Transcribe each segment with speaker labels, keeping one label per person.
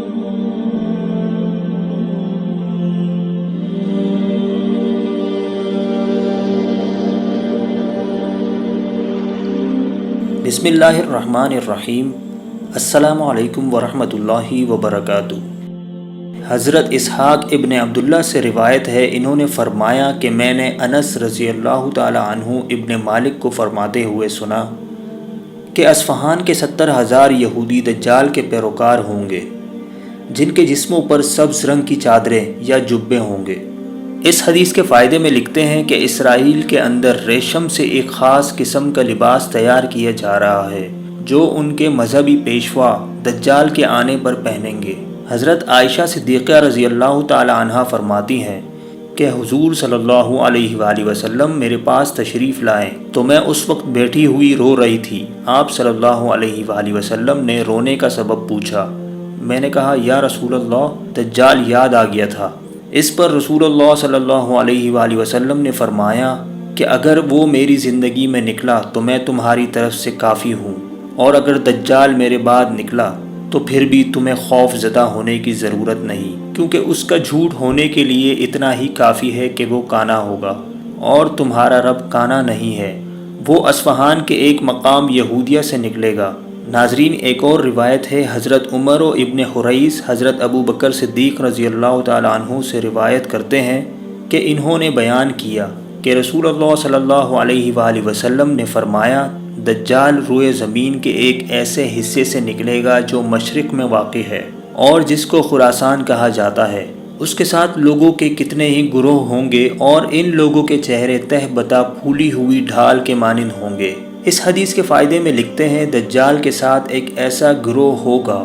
Speaker 1: بسم اللہ الرحمن الرحیم۔ السلام علیکم ورحمۃ اللہ وبرکاتہ۔ حضرت اسحاق ابن عبداللہ سے روایت ہے، انہوں نے فرمایا کہ میں نے انس رضی اللہ تعالی عنہ ابن مالک کو فرماتے ہوئے سنا کہ اصفہان کے 70,000 یہودی دجال کے پیروکار ہوں گے جن کے جسموں پر سبز رنگ کی چادریں یا جبے ہوں گے۔ اس حدیث کے فائدے میں لکھتے ہیں کہ اسرائیل کے اندر ریشم سے ایک خاص قسم کا لباس تیار کیا جا رہا ہے جو ان کے مذہبی پیشوا دجال کے آنے پر پہنیں گے۔ حضرت عائشہ صدیقہ رضی اللہ تعالی عنہا فرماتی ہیں کہ حضور صلی اللہ علیہ وآلہ وسلم میرے پاس تشریف لائے تو میں اس وقت بیٹھی ہوئی رو رہی تھی۔ آپ صلی اللہ علیہ وآلہ وسلم نے رونے کا سبب پوچھا۔ میں نے کہا یا رسول اللہ، دجال یاد آ گیا تھا۔ اس پر رسول اللہ صلی اللہ علیہ وآلہ وسلم نے فرمایا کہ اگر وہ میری زندگی میں نکلا تو میں تمہاری طرف سے کافی ہوں، اور اگر دجال میرے بعد نکلا تو پھر بھی تمہیں خوف زدہ ہونے کی ضرورت نہیں، کیونکہ اس کا جھوٹ ہونے کے لیے اتنا ہی کافی ہے کہ وہ کانا ہوگا، اور تمہارا رب کانا نہیں ہے، وہ اصفہان کے ایک مقام یہودیہ سے نکلے گا۔ ناظرین، ایک اور روایت ہے، حضرت عمر و ابن حریث حضرت ابو بکر صدیق رضی اللہ تعالی عنہ سے روایت کرتے ہیں کہ انہوں نے بیان کیا کہ رسول اللہ صلی اللہ علیہ وآلہ وسلم نے فرمایا، دجال روئے زمین کے ایک ایسے حصے سے نکلے گا جو مشرق میں واقع ہے اور جس کو خراسان کہا جاتا ہے۔ اس کے ساتھ لوگوں کے کتنے ہی گروہ ہوں گے اور ان لوگوں کے چہرے تہ بتا پھولی ہوئی ڈھال کے مانند ہوں گے۔ اس حدیث کے فائدے میں لکھتے ہیں، دجال کے ساتھ ایک ایسا گروہ ہوگا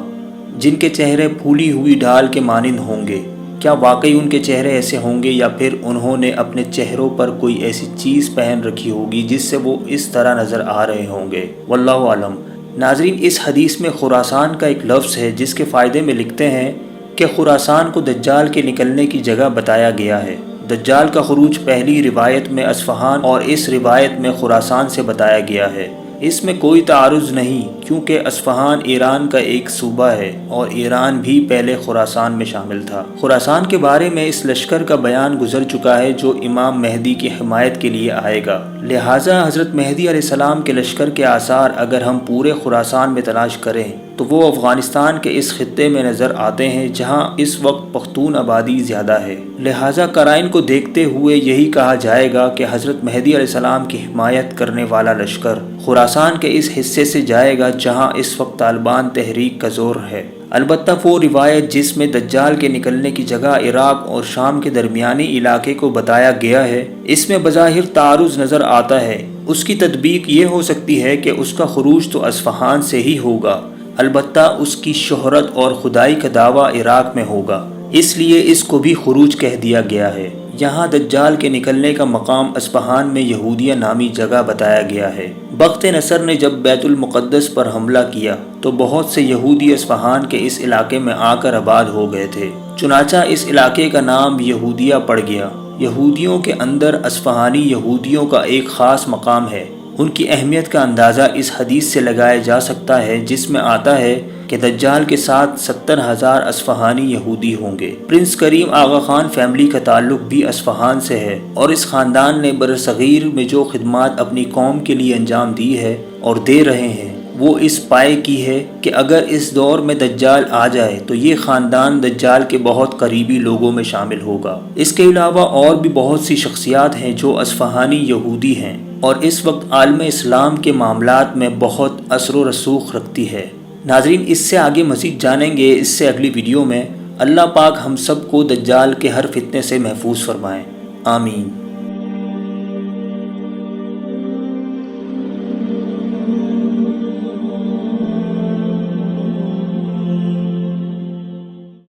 Speaker 1: جن کے چہرے پھولی ہوئی ڈھال کے مانند ہوں گے۔ کیا واقعی ان کے چہرے ایسے ہوں گے یا پھر انہوں نے اپنے چہروں پر کوئی ایسی چیز پہن رکھی ہوگی جس سے وہ اس طرح نظر آ رہے ہوں گے؟ واللہ عالم۔ ناظرین، اس حدیث میں خراسان کا ایک لفظ ہے جس کے فائدے میں لکھتے ہیں کہ خراسان کو دجال کے نکلنے کی جگہ بتایا گیا ہے۔ دجال کا خروج پہلی روایت میں اصفہان اور اس روایت میں خراسان سے بتایا گیا ہے۔ اس میں کوئی تعارض نہیں، کیونکہ اصفہان ایران کا ایک صوبہ ہے اور ایران بھی پہلے خراسان میں شامل تھا۔ خراسان کے بارے میں اس لشکر کا بیان گزر چکا ہے جو امام مہدی کی حمایت کے لیے آئے گا، لہٰذا حضرت مہدی علیہ السلام کے لشکر کے آثار اگر ہم پورے خراسان میں تلاش کریں تو وہ افغانستان کے اس خطے میں نظر آتے ہیں جہاں اس وقت پختون آبادی زیادہ ہے۔ لہٰذا قرائن کو دیکھتے ہوئے یہی کہا جائے گا کہ حضرت مہدی علیہ السلام کی حمایت کرنے والا لشکر خراسان کے اس حصے سے جائے گا جہاں اس وقت طالبان تحریک کا زور ہے۔ البتہ وہ روایت جس میں دجال کے نکلنے کی جگہ عراق اور شام کے درمیانی علاقے کو بتایا گیا ہے، اس میں بظاہر تعارض نظر آتا ہے۔ اس کی تطبیق یہ ہو سکتی ہے کہ اس کا خروج تو اصفہان سے ہی ہوگا، البتہ اس کی شہرت اور خدائی کا دعویٰ عراق میں ہوگا، اس لیے اس کو بھی خروج کہہ دیا گیا ہے۔ یہاں دجال کے نکلنے کا مقام اصفہان میں یہودیہ نامی جگہ بتایا گیا ہے۔ بخت نصر نے جب بیت المقدس پر حملہ کیا تو بہت سے یہودی اصفہان کے اس علاقے میں آ کر آباد ہو گئے تھے، چنانچہ اس علاقے کا نام یہودیہ پڑ گیا۔ یہودیوں کے اندر اصفہانی یہودیوں کا ایک خاص مقام ہے۔ ان کی اہمیت کا اندازہ اس حدیث سے لگایا جا سکتا ہے جس میں آتا ہے کہ دجال کے ساتھ 70,000 اصفہانی یہودی ہوں گے۔ پرنس کریم آغا خان فیملی کا تعلق بھی اصفہان سے ہے اور اس خاندان نے برصغیر میں جو خدمات اپنی قوم کے لیے انجام دی ہے اور دے رہے ہیں وہ اس پائے کی ہے کہ اگر اس دور میں دجال آ جائے تو یہ خاندان دجال کے بہت قریبی لوگوں میں شامل ہوگا۔ اس کے علاوہ اور بھی بہت سی شخصیات ہیں جو اصفہانی یہودی ہیں اور اس وقت عالم اسلام کے معاملات میں بہت اثر و رسوخ رکھتی ہے۔ ناظرین، اس سے آگے مزید جانیں گے اس سے اگلی ویڈیو میں۔ اللہ پاک ہم سب کو دجال کے ہر فتنے سے محفوظ فرمائیں، آمین۔